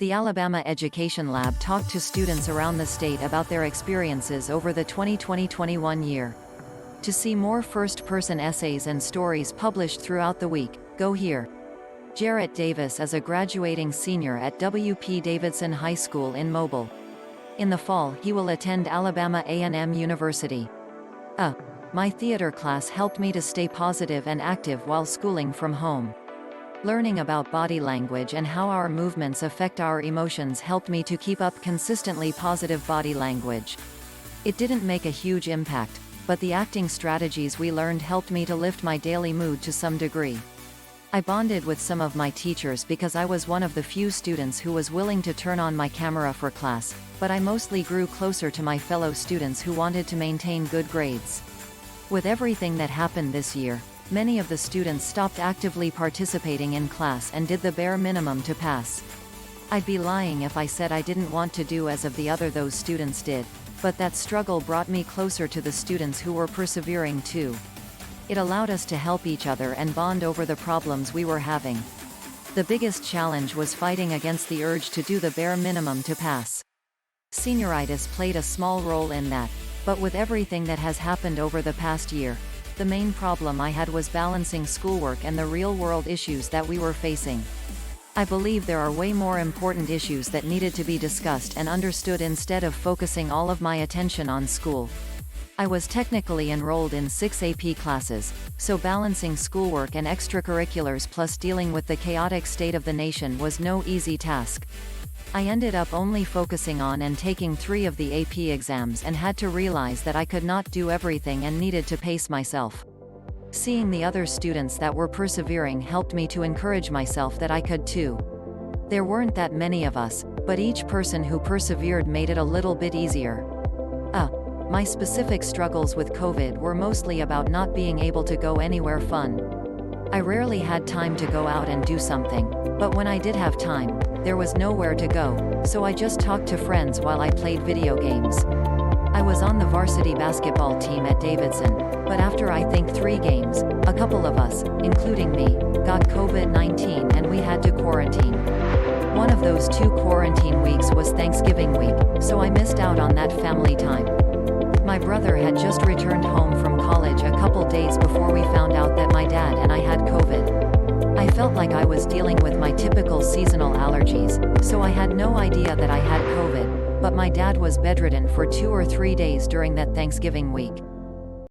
The Alabama Education Lab talked to students around the state about their experiences over the 2020-21 year. To see more first-person essays and stories published throughout the week, go here. Jarrett Davis is a graduating senior at W.P. Davidson High School in Mobile. In the fall, he will attend Alabama A&M University. My theater class helped me to stay positive and active while schooling from home. Learning about body language and how our movements affect our emotions helped me to keep up consistently positive body language. It didn't make a huge impact, but the acting strategies we learned helped me to lift my daily mood to some degree. I bonded with some of my teachers because I was one of the few students who was willing to turn on my camera for class, but I mostly grew closer to my fellow students who wanted to maintain good grades. With everything that happened this year, many of the students stopped actively participating in class and did the bare minimum to pass. I'd be lying if I said I didn't want to do as of the other those students did, but that struggle brought me closer to the students who were persevering too. It allowed us to help each other and bond over the problems we were having. The biggest challenge was fighting against the urge to do the bare minimum to pass. Senioritis played a small role in that, but with everything that has happened over the past year, the main problem I had was balancing schoolwork and the real-world issues that we were facing. I believe there are way more important issues that needed to be discussed and understood instead of focusing all of my attention on school. I was technically enrolled in 6 AP classes, so balancing schoolwork and extracurriculars plus dealing with the chaotic state of the nation was no easy task. I ended up only focusing on and taking 3 of the AP exams and had to realize that I could not do everything and needed to pace myself. Seeing the other students that were persevering helped me to encourage myself that I could too. There weren't that many of us, but each person who persevered made it a little bit easier. My specific struggles with COVID were mostly about not being able to go anywhere fun. I rarely had time to go out and do something, but when I did have time, there was nowhere to go, so I just talked to friends while I played video games. I was on the varsity basketball team at Davidson, but after I think 3 games, a couple of us, including me, got COVID-19 and we had to quarantine. One of those 2 quarantine weeks was Thanksgiving week, so I missed out on that family time. My brother had just returned home from college a couple days before we found out that my dad and I had COVID. I felt like I was dealing with my typical seasonal allergies, so I had no idea that I had COVID, but my dad was bedridden for 2 or 3 days during that Thanksgiving week.